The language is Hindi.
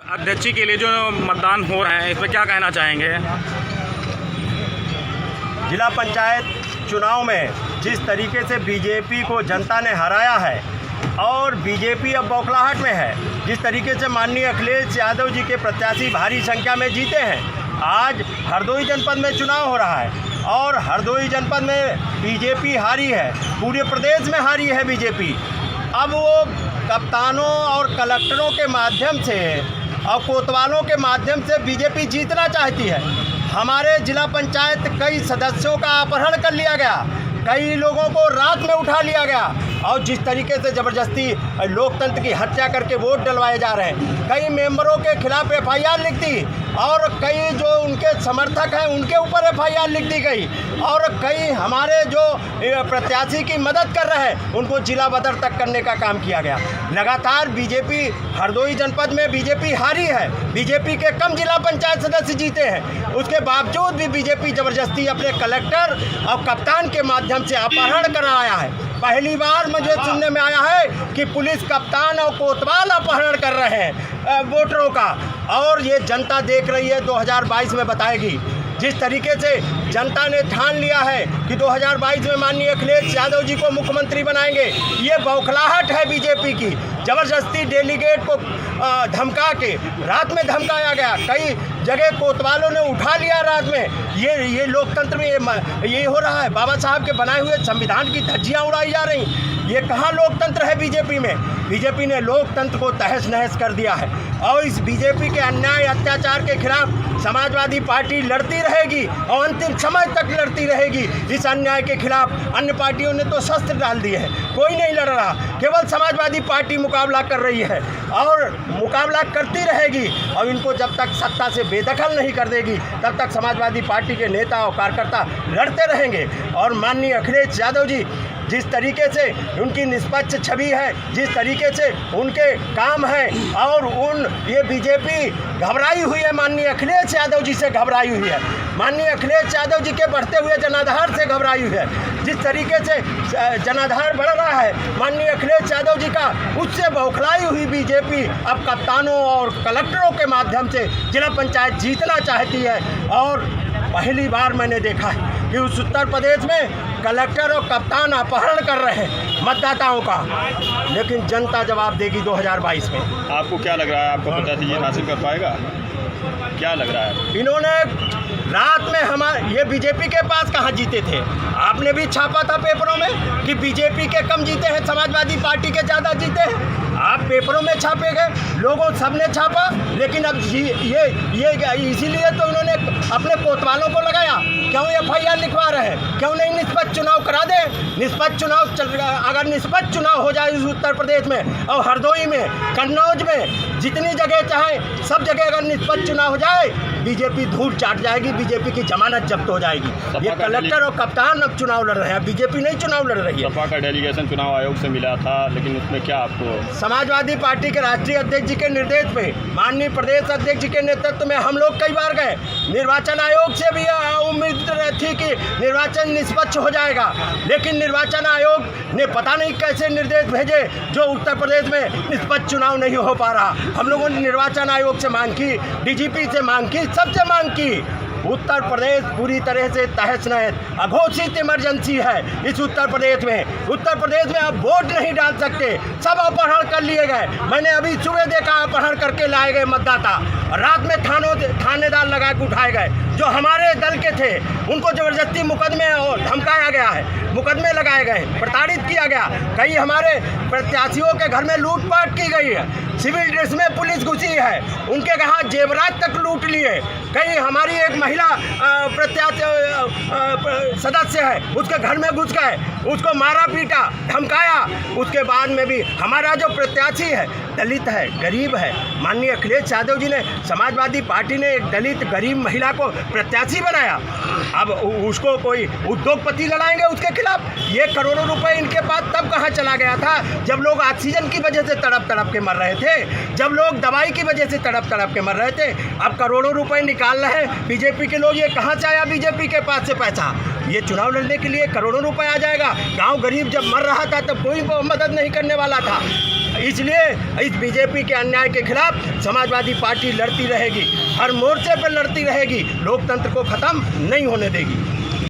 अध्यक्ष के लिए जो मतदान हो रहा है, इसमें क्या कहना चाहेंगे? जिला पंचायत चुनाव में जिस तरीके से बीजेपी को जनता ने हराया है और बीजेपी अब बौखलाहट में है, जिस तरीके से माननीय अखिलेश यादव जी के प्रत्याशी भारी संख्या में जीते हैं। आज हरदोई जनपद में चुनाव हो रहा है और हरदोई जनपद में बीजेपी हारी है, पूरे प्रदेश में हारी है बीजेपी। अब वो कप्तानों और कलेक्टरों के माध्यम से और कोतवालों के माध्यम से बीजेपी जीतना चाहती है। हमारे जिला पंचायत कई सदस्यों का अपहरण कर लिया गया, कई लोगों को रात में उठा लिया गया और जिस तरीके से ज़बरदस्ती लोकतंत्र की हत्या करके वोट डलवाए जा रहे हैं। कई मेंबरों के खिलाफ एफआईआर लिख दी और कई जो उनके समर्थक हैं उनके ऊपर एफआईआर लिख दी गई और कई हमारे जो प्रत्याशी की मदद कर रहे हैं उनको जिला बदर तक करने का काम किया गया। लगातार बीजेपी हरदोई जनपद में बीजेपी हारी है, बीजेपी के कम जिला पंचायत सदस्य जीते हैं, उसके बावजूद भी बीजेपी ज़बरदस्ती अपने कलेक्टर और कप्तान के माध्यम से अपहरण कराया है। पहली बार मुझे सुनने में आया है कि पुलिस कप्तान और कोतवाल अपहरण कर रहे हैं वोटरों का, और ये जनता देख रही है, 2022 में बताएगी। जिस तरीके से जनता ने ठान लिया है कि 2022 में माननीय अखिलेश यादव जी को मुख्यमंत्री बनाएंगे, ये बौखलाहट है बीजेपी की। ज़बरदस्ती डेलीगेट को धमका के रात में धमकाया गया, कई जगह कोतवालों ने उठा लिया रात में। ये लोकतंत्र में ये हो रहा है। बाबा साहब के बनाए हुए संविधान की धज्जियाँ उड़ाई जा रही। ये कहाँ लोकतंत्र है बीजेपी में? बीजेपी ने लोकतंत्र को तहस नहस कर दिया है और इस बीजेपी के अन्याय अत्याचार के खिलाफ समाजवादी पार्टी लड़ती रहेगी और अंतिम समय तक लड़ती रहेगी। इस अन्याय के खिलाफ अन्य पार्टियों ने तो शस्त्र डाल दिए हैं, कोई नहीं लड़ रहा, केवल समाजवादी पार्टी मुकाबला कर रही है और मुकाबला करती रहेगी। और इनको जब तक सत्ता से बेदखल नहीं कर देगी तब तक समाजवादी पार्टी के नेता और कार्यकर्ता लड़ते रहेंगे। और माननीय अखिलेश यादव जी जिस तरीके से उनकी निष्पक्ष छवि है, जिस तरीके से उनके काम है और ये बीजेपी घबराई हुई है, माननीय अखिलेश यादव जी से घबराई हुई है, माननीय अखिलेश यादव जी के बढ़ते हुए जनाधार से घबराई हुई है। जिस तरीके से जनाधार बढ़ रहा है माननीय अखिलेश यादव जी का, उससे बौखलाई हुई बीजेपी अब कप्तानों और कलेक्टरों के माध्यम से जिला पंचायत जीतना चाहती है। और पहली बार मैंने देखा है कि उस उत्तर प्रदेश में कलेक्टर और कप्तान अपहरण कर रहे हैं मतदाताओं का, लेकिन जनता जवाब देगी 2022 में। आपको क्या लग रहा है, आपको पता है ये हासिल कर पाएगा? क्या लग रहा है? इन्होंने रात में ये बीजेपी के पास कहाँ जीते थे? आपने भी छापा था पेपरों में कि बीजेपी के कम जीते हैं, समाजवादी पार्टी के ज़्यादा जीते हैं। आप पेपरों में छापे गए, लोगों सबने छापा, लेकिन अब ये इसीलिए तो इन्होंने अपने कोतवालों को लगाया। क्यों एफआईआर लिखवा रहे हैं? क्यों नहीं निष्पक्ष चुनाव करा दें? निष्पक्ष चुनाव अगर निष्पक्ष चुनाव हो जाए इस उत्तर प्रदेश में और हरदोई में, कन्नौज में, जितनी जगह चाहे सब जगह अगर निष्पक्ष चुनाव हो जाए, बीजेपी धूल चाट जाएगी, बीजेपी की जमानत जब्त हो जाएगी। ये कलेक्टर और कप्तान अब चुनाव लड़ रहे हैं, बीजेपी नहीं चुनाव लड़ रही है। सपा का डेलीगेशन चुनाव आयोग से मिला था, लेकिन उसमें क्या आपको? समाजवादी पार्टी के राष्ट्रीय अध्यक्ष जी के निर्देश पे, माननीय प्रदेश अध्यक्ष जी के नेतृत्व में हम लोग कई बार गए। निर्वाचन आयोग से भी उम्मीद थी कि निर्वाचन निष्पक्ष हो जाएगा, लेकिन निर्वाचन आयोग ने पता नहीं कैसे निर्देश भेजे जो उत्तर प्रदेश में निष्पक्ष चुनाव नहीं हो पा रहा। हम लोगों ने निर्वाचन आयोग से मांग की, डीजीपी से मांग की, सबसे मांग की। उत्तर प्रदेश पूरी तरह से तहस नहस, अघोषित इमरजेंसी है इस उत्तर प्रदेश में। उत्तर प्रदेश में अब वोट नहीं डाल सकते, सब अपहरण कर लिए गए। मैंने अभी सुबह देखा अपहरण करके लाए गए मतदाता, रात में थानेदार लगा के उठाए गए जो हमारे दल के थे, उनको जबरदस्ती मुकदमे और धमकाया गया है, मुकदमे लगाए गए, प्रताड़ित किया गया। कई हमारे प्रत्याशियों के घर में लूटपाट की गई है, सिविल ड्रेस में पुलिस घुसी है, उनके कहा जेवरात तक लूट लिए। कई हमारी एक महिला सदस्य है, उसके घर में घुस गए, उसको मारा पीटा, धमकाया। उसके बाद में भी हमारा जो प्रत्याशी है दलित है, गरीब है, माननीय अखिलेश यादव जी ने, समाजवादी पार्टी ने एक दलित गरीब महिला को प्रत्याशी बनाया। अब उसको कोई उद्योगपति लड़ाएंगे उसके खिलाफ? ये करोड़ों रुपए इनके पास तब कहाँ चला गया था जब लोग ऑक्सीजन की वजह से तड़प तड़प के मर रहे थे, जब लोग दवाई की वजह से तड़प तड़प के मर रहे थे। अब करोड़ों रुपए निकाल रहे हैं बीजेपी के लोग। ये कहाँ से आया बीजेपी के पास से पैसा? ये चुनाव लड़ने के लिए करोड़ों रुपए आ जाएगा। गांव गरीब जब मर रहा था तब कोई मदद नहीं करने वाला था। इसलिए इस बीजेपी के अन्याय के खिलाफ समाजवादी पार्टी लड़ती रहेगी, हर मोर्चे पर लड़ती रहेगी, लोकतंत्र को ख़त्म नहीं होने देगी।